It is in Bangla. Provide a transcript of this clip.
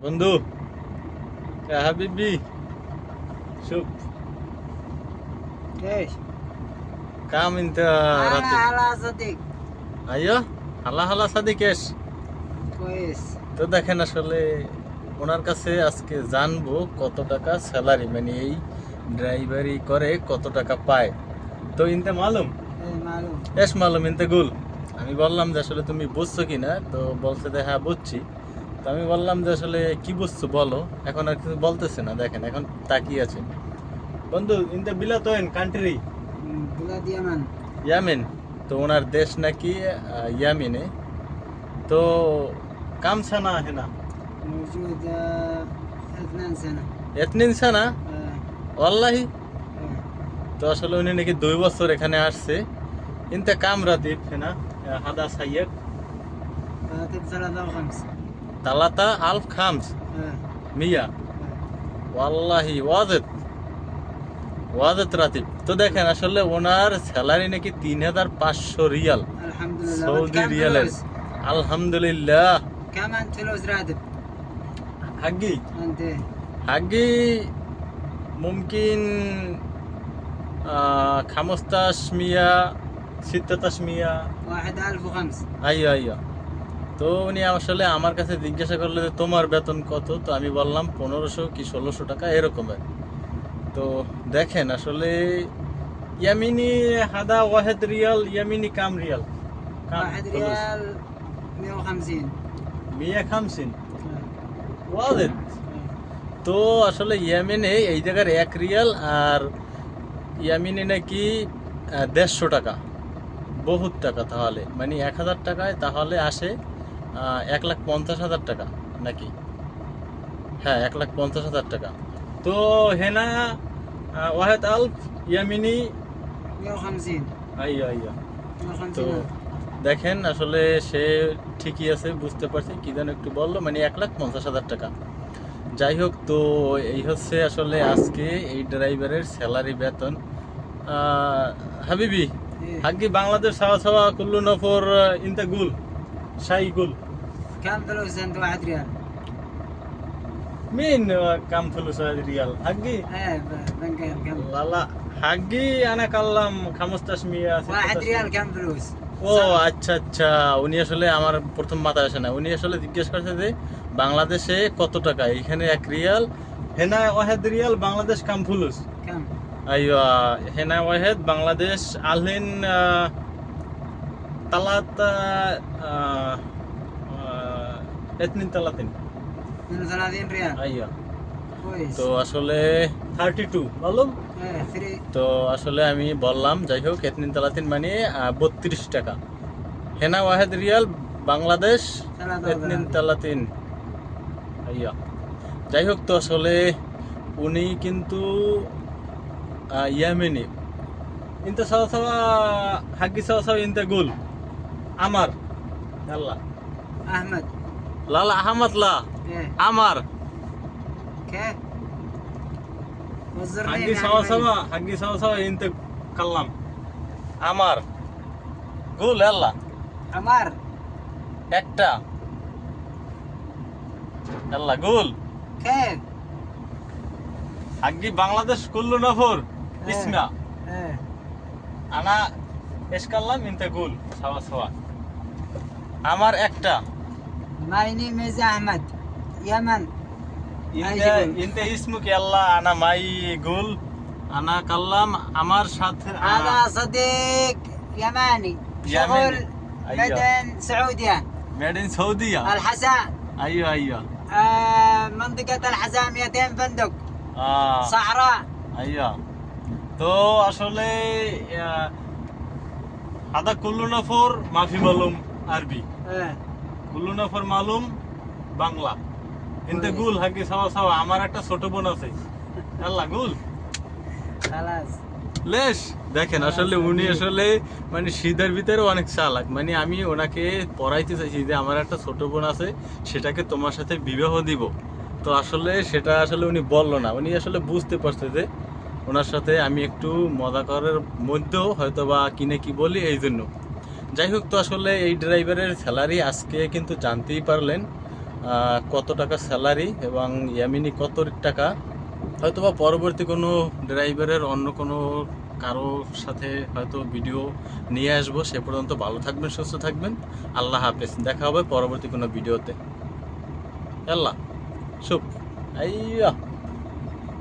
बंधु يا حبيبي شوف ايش؟ كم انت انا راتب على صديق ايوه হালা হালা সাদিক এস كويس. তো দেখেন আসলে ওনার কাছে আজকে জানবো কত টাকা স্যালারি মানে এই ড্রাইভারি করে কত টাকা পায় তো ইনতে মালুম ايه معلوم. এস মালুম ইনতে গুল আমি বললাম যে আসলে তুমি বুঝছো কিনা তো বলছে যে হ্যাঁ বুঝছি তো আমি বললাম যে আসলে কি বুঝছো বলো এখন আর কিছু বলতেছে না দেখেন এখন তাকিয়ে আছে বন্ধু ইনতে বিলাতোয়েন কান্ট্রি بلاد يمن. ইয়ামেন তো ওনার দেশ নাকি ইয়ামিনে তো কাম সানা হেনা موجود 2 سنة. এতনিন সানা ايه ওয়াল্লাহি ايه তো আসলে উনি নাকি 2 বছর এখানে আসছে ইনতে কাম রাতিব হেনা হাদা সাইয়্যদ راتب 3 و5. তালাতা আলফ খামস ايه মিয়া ايه ওয়াল্লাহি ওয়াজেত রাতিব তো দেখেন আসলে ওনার স্যালারি নাকি 3500 রিয়াল الحمد لله. সৌদি كم রিয়ালের فلوس؟ আলহামদুলিল্লাহ كم انت فلوس راتب؟ হাগি انت ايه؟ হাগি মুমকিন 1500 1600 1005. আইয়া আইয়া তো উনি আসলে আমার কাছে জিজ্ঞাসা করলো যে তোমার বেতন কত তো আমি বললাম 1500 কি 1600 টাকা এরকমের তো দেখেন আসলে ইয়ামিনি হাদা ওয়াহেদ রিয়াল ইয়ামিনি কাম রিয়াল 1 ريال 150. 150 ايه ওয়াজেদ তো আসলে ইয়ামিনে এই জায়গার 1 রিয়াল আর ইয়ামিনে নাকি 150 টাকা বহুত টাকা তাহলে মানে 1000 টাকায় তাহলে আসে 1,50,000 টাকা নাকি হ্যাঁ 1,50,000 টাকা তো হেনা ওয়াহেদ আলফ ইয়ামিনি 150. আইয়া আইয়া তো 150. দেখেন আসলে সে ঠিকই আছে বুঝতে পারছি কি যেন একটু বললো মানে 1,50,000 টাকা যাই হোক তো এই হচ্ছে আসলে আজকে এই ড্রাইভারের স্যালারি বেতন হাবিবি ايه হাগি বাংলাদেশ সাওয়া সাওয়া কুল্লু নফর ইনতা গুল শাই গুল كم فلوس انت 1 ريال؟ মিন কাম ফুলুস রিয়াল হাগি ايه بنقير كم؟ লালা হাগি আনা কাল্লাম 1500 1 ريال كم فلوس؟ ও আচ্ছা আচ্ছা উনি আসলে আমার প্রথম মাথায় আসে না উনি আসলে জিজ্ঞেস করছে যে বাংলাদেশে কত টাকা এখানে 1 রিয়াল হেনা ওয়াহেদ রিয়াল বাংলাদেশ কাম ফুলুস كم؟ ايوه هنا واحد بنغلاديش الحين ثلاثة 32 32 ريال. ايوه كويس. তো আসলে 32 বললাম ايه 3. তো আসলে আমি বললাম যাই হোক 32 মানে 32 টাকা হেনা ওয়াহেদ রিয়াল বাংলাদেশ 32 আইয়া যাই হোক তো আসলে উনি কিন্তু ইয়ামেনি ইনতে সাওয়া সাওয়া হাগি সাওয়া সাওয়া ইনতে গুল আমার আল্লাহ احمد. লালা আহমদ লা ايه আমার كيف؟ وزرني হাগি সাওয়া সাওয়া ইনতে কাল্লাম আমার গুল আল্লাহ عمار. একটা আল্লাহ গুল كيف؟ হাগি বাংলাদেশ কুল্লু নফর ইসমা ايه আনা এস কাল্লাম ইনতে গুল সাওয়া সাওয়া আমার একটা ماي نيم از احمد. يمن. ইনতে ইসমুক আল্লাহ আনা মাই গুল আনা কাল্লাম আমার সাথে هذا صديق يماني شغل أيوة. بدن سعودية মেড ইন সৌদিয়া الحساء. আইয়া আইয়া منطقة الحساء 200 فندق আহ, صحراء. আইয়া তো আসলে আদা কুল্লু নফর মাফি মালুম আরবি ايه কুল্লু নফর মালুম বাংলা ইনতে গুল হাগি সাওয়া সাওয়া আমার একটা ছোট বোন আছে আল্লাহ গুল خلاص. লেশ দেখেন আসলে উনি আসলে মানে শীতের ভিতরে অনেক চালাক মানে আমি ওনাকে পড়াইতে চাইছি যে আমার একটা ছোট বোন আছে সেটাকে তোমার সাথে বিবাহ দিব তো আসলে সেটা আসলে উনি বললো না উনি আসলে বুঝতে পারছে যে ওনার সাথে আমি একটু মজা করার মধ্যেও হয়তো বা কিনে কি বলি এই জন্য যাই হোক তো আসলে এই ড্রাইভারের স্যালারি আজকে কিন্তু জানতেই পারলেন কত টাকা স্যালারি এবং ইয়ামিনী কত টাকা, হয়তো বা পরবর্তী কোনো ড্রাইভারের অন্য কোনো কারো সাথে হয়তো ভিডিও নিয়ে আসবো। সে পর্যন্ত ভালো থাকবেন, সুস্থ থাকবেন। আল্লাহ হাফেজ, দেখা হবে পরবর্তী কোনো ভিডিওতে। আল্লাহ শুভ আইয়া।